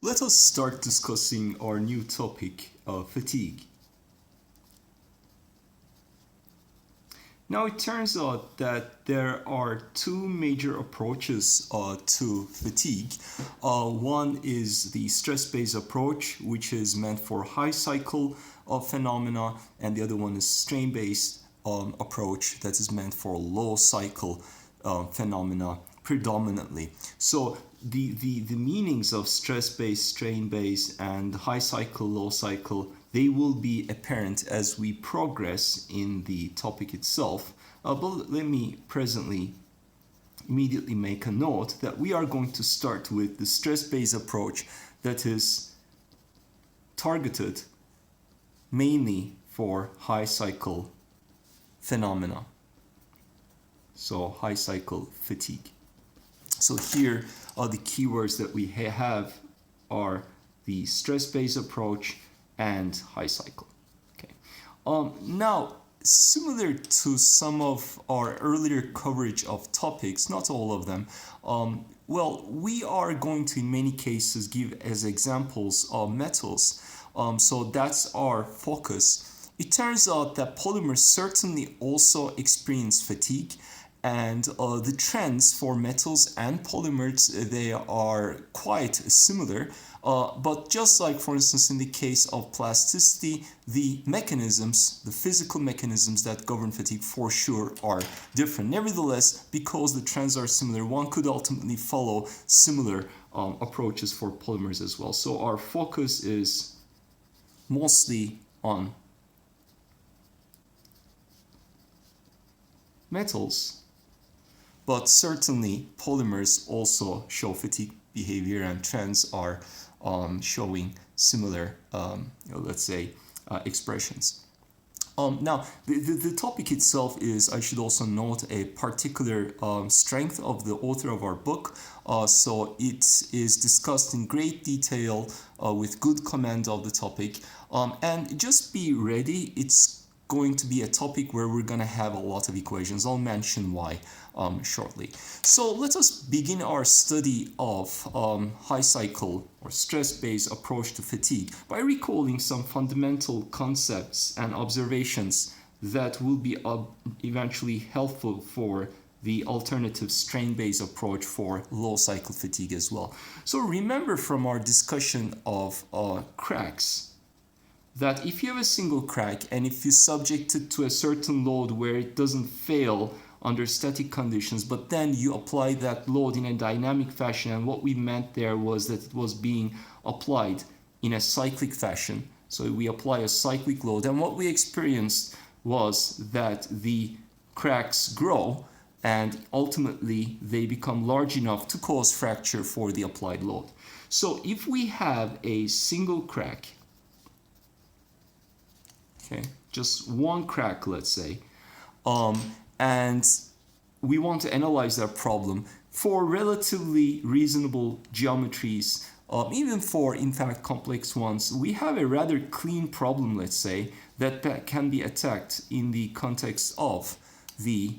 Let us start discussing our new topic, fatigue. Now it turns out that there are two major approaches to fatigue. One is the stress-based approach, which is meant for high cycle phenomena, and the other one is strain-based approach that is meant for low cycle phenomena predominantly. So the meanings of stress-based, strain-based, and high cycle, low cycle, they will be apparent as we progress in the topic itself. But let me presently immediately make a note that we are going to start with the stress-based approach that is targeted mainly for high cycle phenomena. So high cycle fatigue. So here are the keywords that we have are the stress-based approach and high cycle. Okay. Now, similar to some of our earlier coverage of topics, not all of them, we are going to in many cases give as examples metals. So that's our focus. It turns out that polymers certainly also experience fatigue, and the trends for metals and polymers, they are quite similar. But just like, for instance, in the case of plasticity, the mechanisms, the physical mechanisms that govern fatigue for sure are different. Nevertheless, because the trends are similar, one could ultimately follow similar approaches for polymers as well. So our focus is mostly on metals, but certainly polymers also show fatigue behavior, and trends are showing similar, expressions. Now, the topic itself is, I should also note, a particular strength of the author of our book. So it is discussed in great detail with good command of the topic. And just be ready, it's going to be a topic where we're going to have a lot of equations. I'll mention why shortly. So let us begin our study of high cycle or stress-based approach to fatigue by recalling some fundamental concepts and observations that will be eventually helpful for the alternative strain-based approach for low cycle fatigue as well. So remember from our discussion of cracks, that if you have a single crack and if you subject it to a certain load where it doesn't fail under static conditions, but then you apply that load in a dynamic fashion, and what we meant there was that it was being applied in a cyclic fashion. So we apply a cyclic load, and what we experienced was that the cracks grow and ultimately they become large enough to cause fracture for the applied load. So if we have a single crack, okay, just one crack, let's say, and we want to analyze that problem for relatively reasonable geometries, even for, in fact, complex ones. We have a rather clean problem, let's say, that can be attacked in the context of the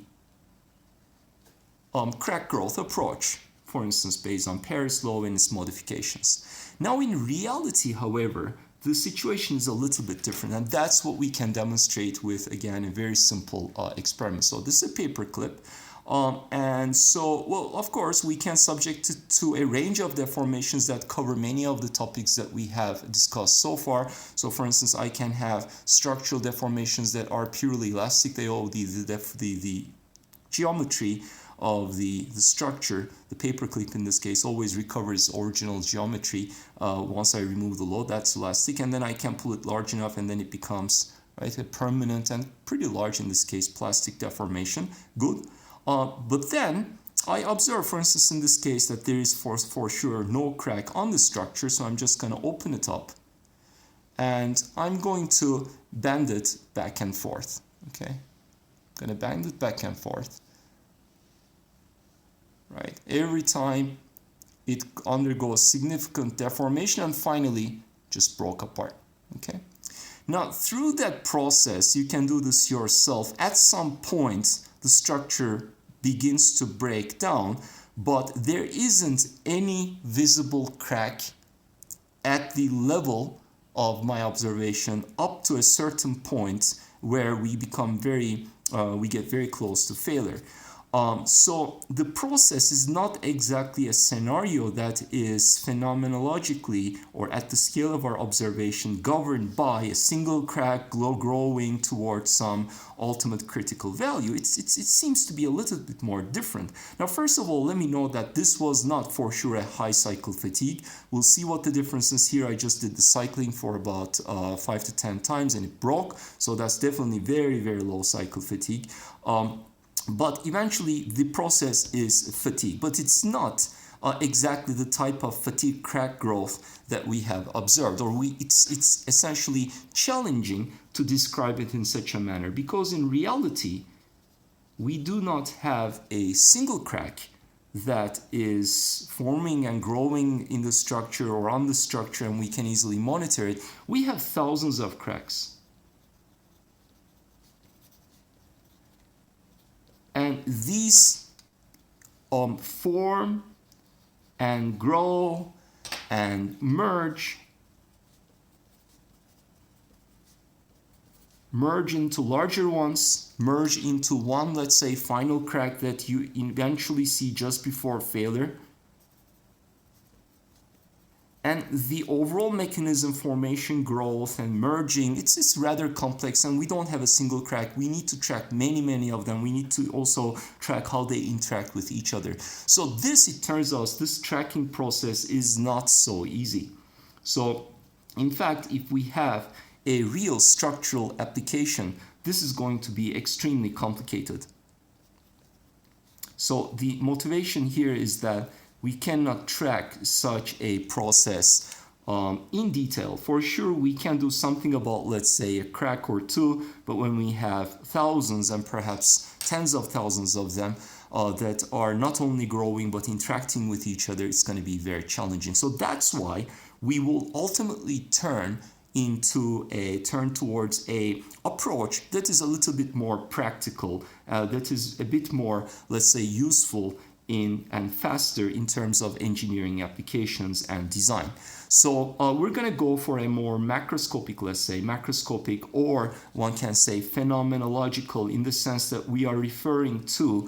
crack growth approach, for instance, based on Paris law and its modifications. Now, in reality, however, the situation is a little bit different, and that's what we can demonstrate with, again, a very simple experiment. So this is a paper clip, and so, well, of course, we can subject it to a range of deformations that cover many of the topics that we have discussed so far. So, for instance, I can have structural deformations that are purely elastic. They all the geometry of the structure, the paperclip in this case, always recovers original geometry once I remove the load. That's elastic, and then I can pull it large enough, and then it becomes, right, a permanent and pretty large, in this case, plastic deformation. Good. But then I observe, for instance, in this case, that there is for sure no crack on the structure, so I'm just going to open it up, and I'm going to bend it back and forth. Okay, I'm going to bend it back and forth. Right, every time it undergoes significant deformation and finally just broke apart. Okay, now through that process, you can do this yourself. At some point, the structure begins to break down, but there isn't any visible crack at the level of my observation up to a certain point where we become we get very close to failure. So the process is not exactly a scenario that is phenomenologically or at the scale of our observation governed by a single crack growing towards some ultimate critical value. It seems to be a little bit more different. Now, first of all, let me note that this was not for sure a high cycle fatigue. We'll see what the difference is here. I just did the cycling for about 5 to 10 times and it broke. So that's definitely very, very low cycle fatigue. But eventually the process is fatigue, but it's not exactly the type of fatigue crack growth that we have observed, or it's essentially challenging to describe it in such a manner, because in reality we do not have a single crack that is forming and growing in the structure or on the structure and we can easily monitor it. We have thousands of cracks. And these form and grow and merge into larger ones, merge into one, let's say, final crack that you eventually see just before failure. And the overall mechanism, formation, growth, and merging, it's rather complex, and we don't have a single crack. We need to track many of them. We need to also track how they interact with each other. So this, it turns out, this tracking process is not so easy. So in fact, if we have a real structural application, this is going to be extremely complicated. So the motivation here is that we cannot track such a process in detail. For sure, we can do something about, let's say, a crack or two, but when we have thousands and perhaps tens of thousands of them that are not only growing but interacting with each other, it's going to be very challenging. So that's why we will ultimately turn towards a approach that is a little bit more practical, that is a bit more, let's say, useful and faster in terms of engineering applications and design. So we're going to go for a more macroscopic, let's say, macroscopic, or one can say phenomenological, in the sense that we are referring to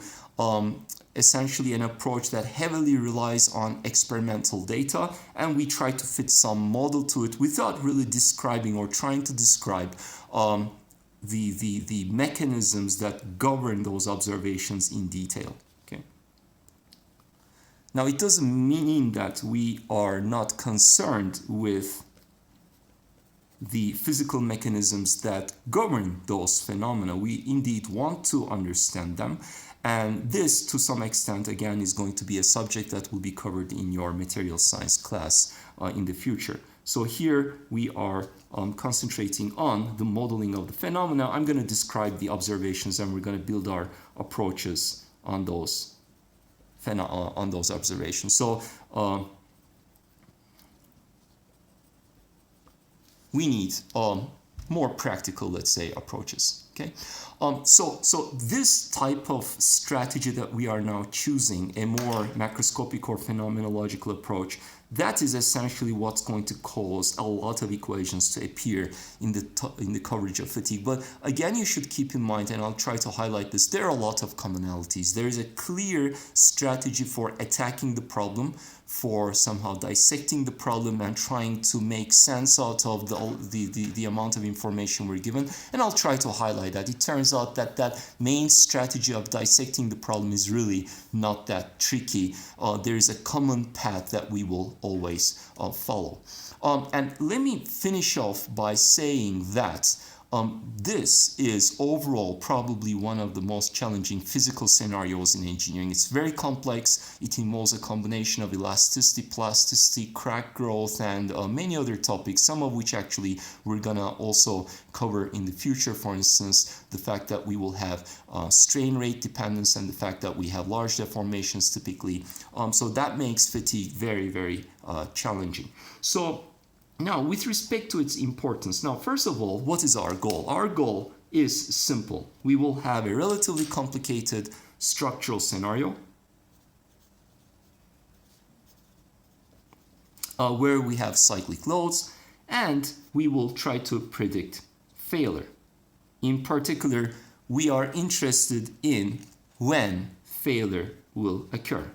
essentially an approach that heavily relies on experimental data, and we try to fit some model to it without really describing or trying to describe the mechanisms that govern those observations in detail. Now, it doesn't mean that we are not concerned with the physical mechanisms that govern those phenomena. We indeed want to understand them. And this, to some extent, again, is going to be a subject that will be covered in your material science class in the future. So here we are concentrating on the modeling of the phenomena. I'm going to describe the observations and we're going to build our approaches on those observations. So we need more practical, let's say, approaches. Okay, so this type of strategy that we are now choosing, a more macroscopic or phenomenological approach, that is essentially what's going to cause a lot of equations to appear in the coverage of fatigue. But again, you should keep in mind, and I'll try to highlight this, there are a lot of commonalities. There is a clear strategy for attacking the problem, for somehow dissecting the problem and trying to make sense out of the amount of information we're given. And I'll try to highlight that. It turns out that that main strategy of dissecting the problem is really not that tricky. There is a common path that we will always follow. And let me finish off by saying that this is overall probably one of the most challenging physical scenarios in engineering. It's very complex. It involves a combination of elasticity, plasticity, crack growth, and many other topics, some of which actually we're gonna also cover in the future. For instance, the fact that we will have strain rate dependence and the fact that we have large deformations typically. So that makes fatigue very, very challenging. So now, with respect to its importance, now, first of all, what is our goal? Our goal is simple. We will have a relatively complicated structural scenario. where we have cyclic loads, and we will try to predict failure. In particular, we are interested in when failure will occur.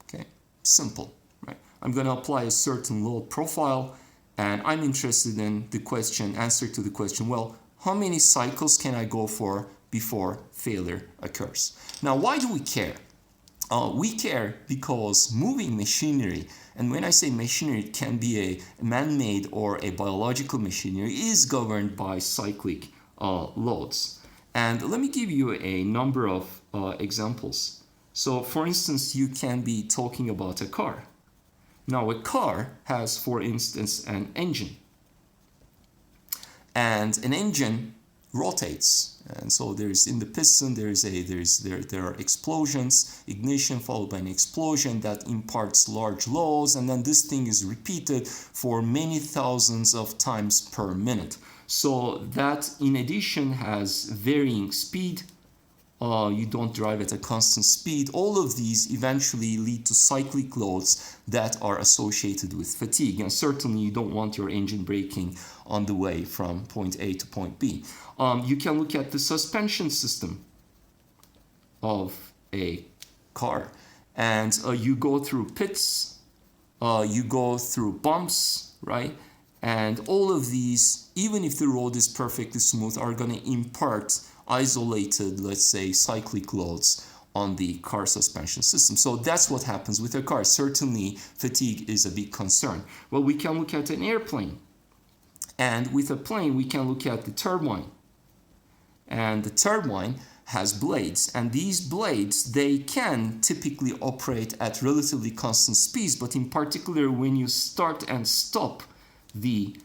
Okay, simple, right? I'm going to apply a certain load profile, and I'm interested in the answer to the question, well, how many cycles can I go for before failure occurs? Now, why do we care? We care because moving machinery, and when I say machinery, it can be a man-made or a biological machinery, is governed by cyclic loads. And let me give you a number of examples. So, for instance, you can be talking about a car. Now, a car has, for instance, an engine. And an engine rotates, and so there's in the piston there are explosions, ignition followed by an explosion that imparts large loads, and then this thing is repeated for many thousands of times per minute. So that in addition has varying speed. You don't drive at a constant speed. All of these eventually lead to cyclic loads that are associated with fatigue. And certainly you don't want your engine braking on the way from point A to point B. You can look at the suspension system of a car. And you go through pits, you go through bumps, right? And all of these, even if the road is perfectly smooth, are going to impart isolated, let's say, cyclic loads on the car suspension system. So that's what happens with a car. Certainly, fatigue is a big concern. Well, we can look at an airplane. And with a plane, we can look at the turbine. And the turbine has blades. And these blades, they can typically operate at relatively constant speeds. But in particular, when you start and stop the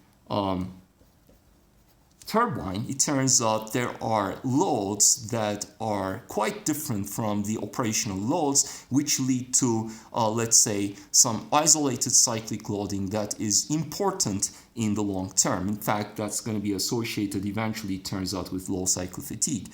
turbine, it turns out there are loads that are quite different from the operational loads, which lead to, let's say, some isolated cyclic loading that is important in the long term. In fact, that's going to be associated eventually, it turns out, with low cycle fatigue.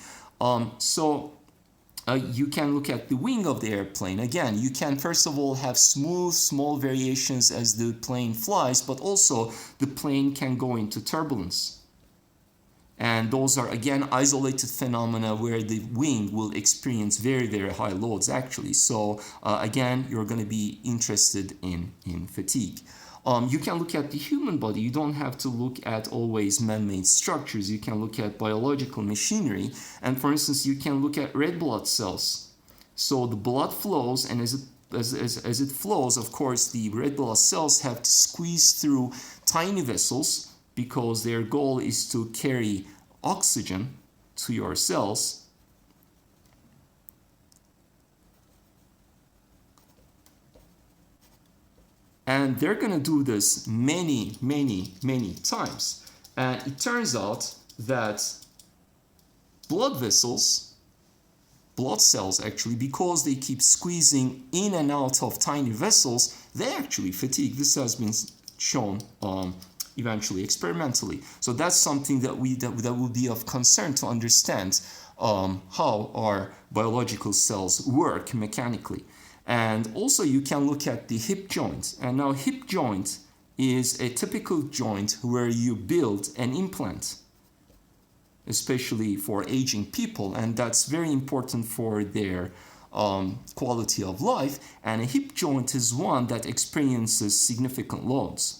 You can look at the wing of the airplane. Again, you can first of all have smooth, small variations as the plane flies, but also the plane can go into turbulence. And those are, again, isolated phenomena where the wing will experience very, very high loads, actually. So, again, you're going to be interested in fatigue. You can look at the human body. You don't have to look at always man-made structures. You can look at biological machinery. And, for instance, you can look at red blood cells. So the blood flows, and as it flows, of course, the red blood cells have to squeeze through tiny vessels, because their goal is to carry oxygen to your cells. And they're going to do this many, many, many times. And it turns out that blood vessels, blood cells actually, because they keep squeezing in and out of tiny vessels, they actually fatigue. This has been shown eventually experimentally. So that's something that will be of concern to understand how our biological cells work mechanically. And also you can look at the hip joint. And now hip joint is a typical joint where you build an implant, especially for aging people, and that's very important for their quality of life. And a hip joint is one that experiences significant loads.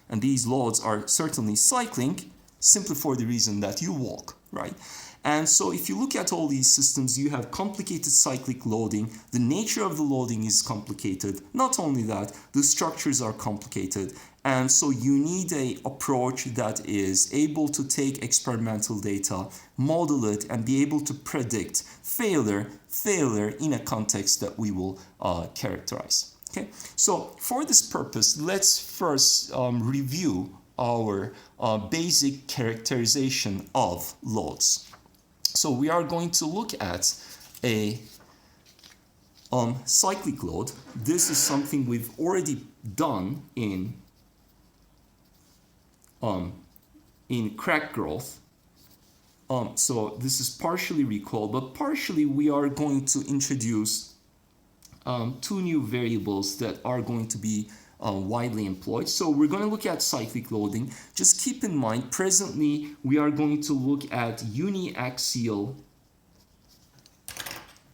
And these loads are certainly cycling, simply for the reason that you walk, right? And so if you look at all these systems, you have complicated cyclic loading. The nature of the loading is complicated. Not only that, the structures are complicated. And so you need an approach that is able to take experimental data, model it, and be able to predict failure in a context that we will characterize. Okay, so for this purpose, let's first review our basic characterization of loads. So we are going to look at a cyclic load. This is something we've already done in crack growth. So this is partially recalled, but partially we are going to introduce two new variables that are going to be widely employed. So we're going to look at cyclic loading. Just keep in mind, presently we are going to look at uniaxial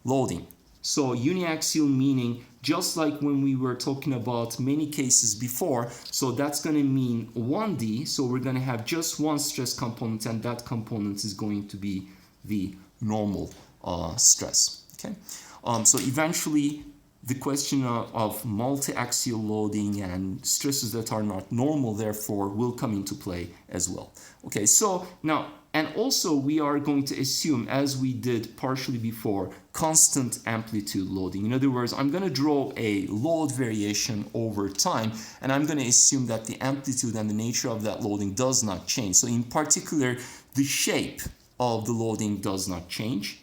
loading. So uniaxial meaning just like when we were talking about many cases before, so that's going to mean 1D, so we're going to have just one stress component, and that component is going to be the normal stress. Okay, so eventually the question of multi-axial loading and stresses that are not normal, therefore, will come into play as well. Okay, so now, and also we are going to assume, as we did partially before, constant amplitude loading. In other words, I'm going to draw a load variation over time, and I'm going to assume that the amplitude and the nature of that loading does not change. So in particular, the shape of the loading does not change.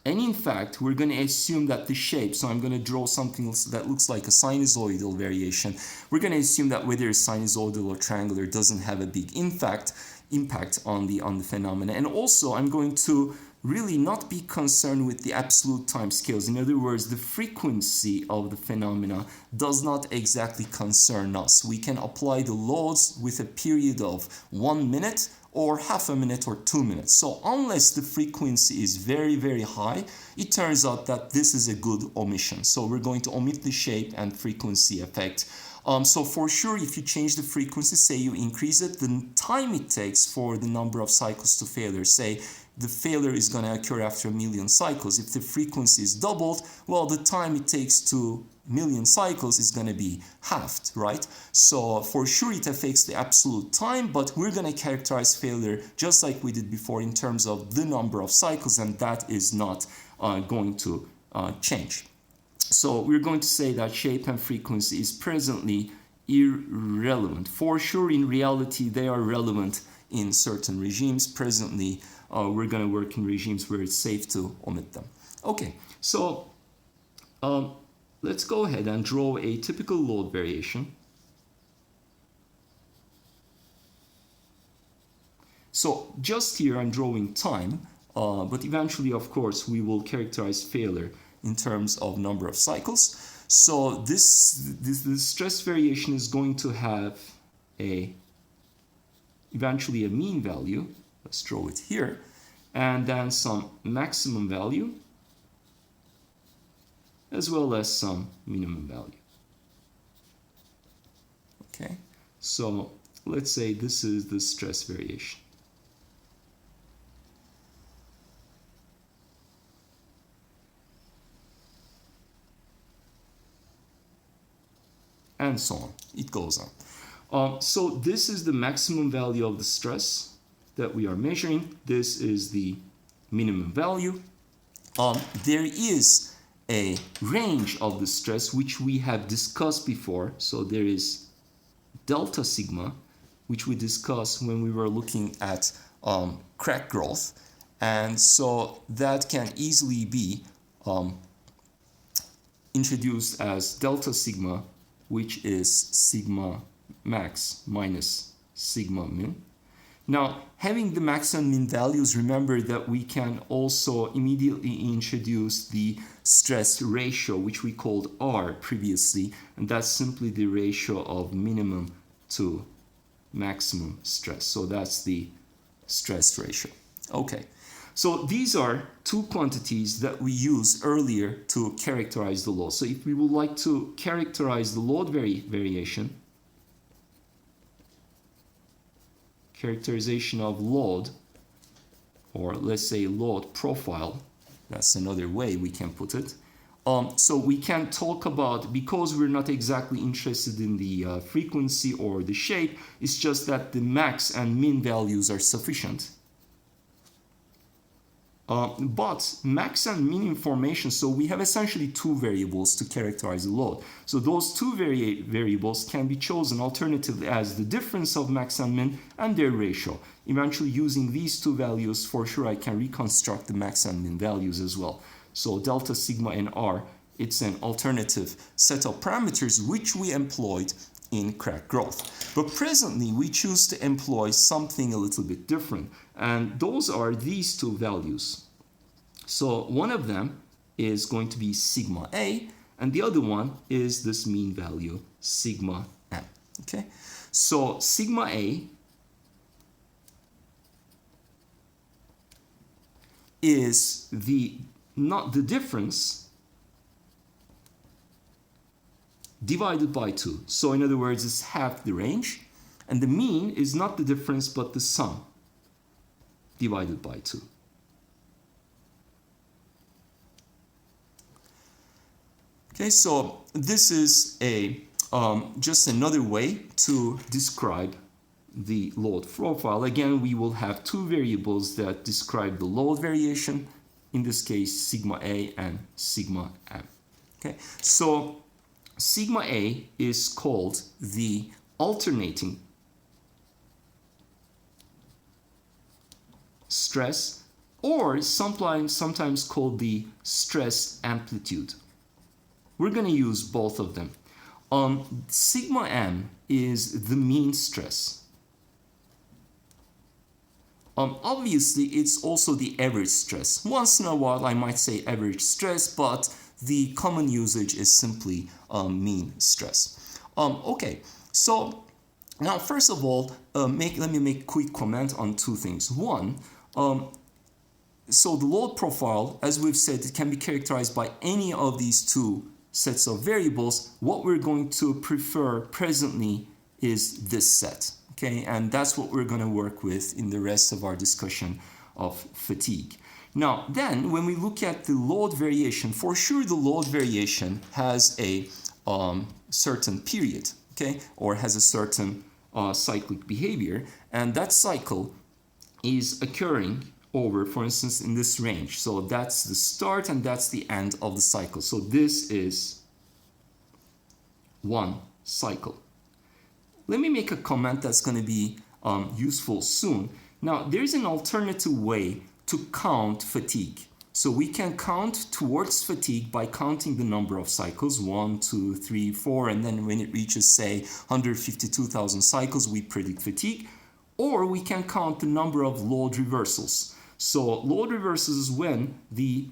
And in fact, we're going to assume that the shape, so I'm going to draw something that looks like a sinusoidal variation. We're going to assume that whether it's sinusoidal or triangular doesn't have a big impact on the phenomena. And also, I'm going to really not be concerned with the absolute time scales. In other words, the frequency of the phenomena does not exactly concern us. We can apply the loads with a period of 1 minute or half a minute or 2 minutes. So unless the frequency is very, very high, it turns out that this is a good omission. So we're going to omit the shape and frequency effect. So for sure, if you change the frequency, say you increase it, the time it takes for the number of cycles to failure, say the failure is going to occur after 1 million cycles. If the frequency is doubled, well, the time it takes to 1 million cycles is going to be halved, right? So for sure it affects the absolute time, but we're going to characterize failure just like we did before in terms of the number of cycles, and that is not going to change. So we're going to say that shape and frequency is presently irrelevant. For sure, in reality, they are relevant in certain regimes. Presently, we're going to work in regimes where it's safe to omit them. Okay, so let's go ahead and draw a typical load variation. So just here I'm drawing time, but eventually, of course, we will characterize failure in terms of number of cycles. So this stress variation is going to have eventually a mean value. Let's draw it here, and then some maximum value, as well as some minimum value. Okay, so let's say this is the stress variation. And so on, it goes on. So this is the maximum value of the stress that we are measuring. This is the minimum value. There is a range of the stress which we have discussed before. So there is delta sigma, which we discussed when we were looking at crack growth. And so that can easily be introduced as delta sigma, which is sigma max minus sigma min. Now, having the max and min values, remember that we can also immediately introduce the stress ratio, which we called R previously, and that's simply the ratio of minimum to maximum stress. So that's the stress ratio. Okay. So these are two quantities that we used earlier to characterize the load. So if we would like to characterize the load variation, characterization of load, or let's say load profile, that's another way we can put it. So we can talk about, because we're not exactly interested in the frequency or the shape, it's just that the max and min values are sufficient. But max and min information, so we have essentially two variables to characterize the load. So those two variables can be chosen alternatively as the difference of max and min and their ratio. Eventually, using these two values, for sure I can reconstruct the max and min values as well. So delta sigma and R, it's an alternative set of parameters which we employed in crack growth. But presently, we choose to employ something a little bit different, and those are these two values. So one of them is going to be sigma A, and the other one is this mean value, sigma M. Okay, so sigma A is not the difference divided by 2. So in other words, it's half the range, and the mean is not the difference but the sum divided by 2. Okay, so this is just another way to describe the load profile. Again, we will have two variables that describe the load variation, in this case sigma A and sigma M. Okay, so sigma A is called the alternating stress, or sometimes called the stress amplitude. We're going to use both of them. Sigma M is the mean stress. Obviously, it's also the average stress. Once in a while, I might say average stress, but the common usage is simply mean stress. Okay, so now first of all, let me make a quick comment on two things. One, so the load profile, as we've said, it can be characterized by any of these two sets of variables. What we're going to prefer presently is this set. Okay, and that's what we're going to work with in the rest of our discussion of fatigue. Now, then, when we look at the load variation, for sure the load variation has a certain period, okay, or has a certain cyclic behavior, and that cycle is occurring over, for instance, in this range. So that's the start and that's the end of the cycle. So this is one cycle. Let me make a comment that's going to be useful soon. Now, there's an alternative way to count fatigue. So we can count towards fatigue by counting the number of cycles, 1, 2, 3, 4, and then when it reaches, say, 152,000 cycles, we predict fatigue. Or we can count the number of load reversals. So load reversals is when the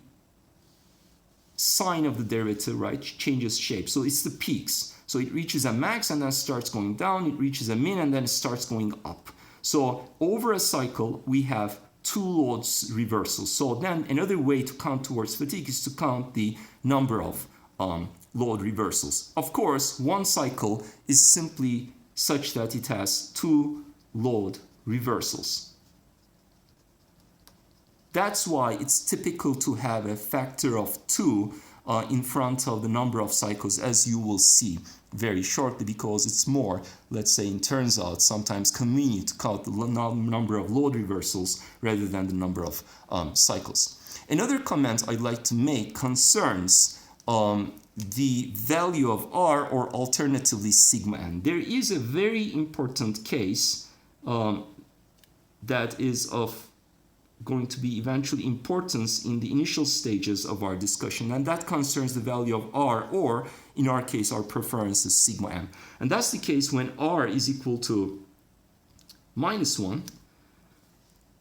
sign of the derivative, right, changes shape. So it's the peaks. So it reaches a max and then starts going down. It reaches a min and then it starts going up. So over a cycle, we have two loads reversals. So then another way to count towards fatigue is to count the number of load reversals. Of course, one cycle is simply such that it has two load reversals. That's why it's typical to have a factor of 2 in front of the number of cycles, as you will see very shortly, because it's more, let's say, it turns out sometimes convenient to count the number of load reversals rather than the number of cycles. Another comment I'd like to make concerns the value of R, or alternatively sigma n. There is a very important case that is of going to be eventually importance in the initial stages of our discussion, and that concerns the value of R, or in our case our preference is sigma m. And that's the case when R is equal to -1.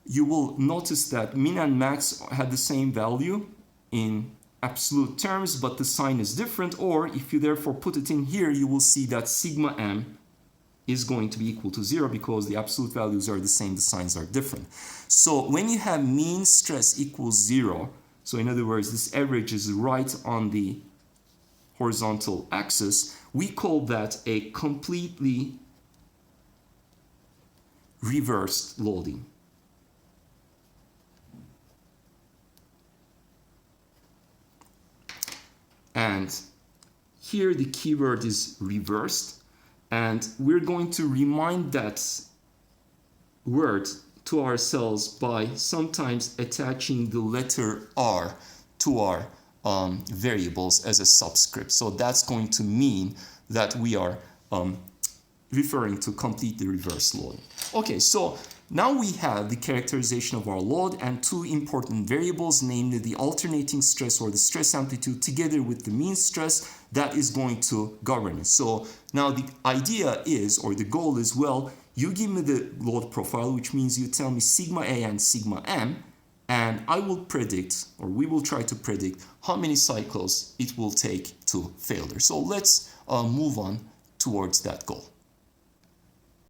You will notice that min and max had the same value in absolute terms, but the sign is different. Or if you therefore put it in here, you will see that sigma m is going to be equal to 0 because the absolute values are the same, the signs are different. So when you have mean stress equals 0, so in other words, this average is right on the horizontal axis, we call that a completely reversed loading. And here the keyword is reversed. And we're going to remind that word to ourselves by sometimes attaching the letter R to our variables as a subscript. So that's going to mean that we are referring to completely reverse loading. Okay, so now we have the characterization of our load and two important variables, namely the alternating stress or the stress amplitude together with the mean stress that is going to govern it. So now the idea is, or the goal is, well, you give me the load profile, which means you tell me sigma A and sigma M, And I will predict, or we will try to predict, how many cycles it will take to failure. So let's move on towards that goal.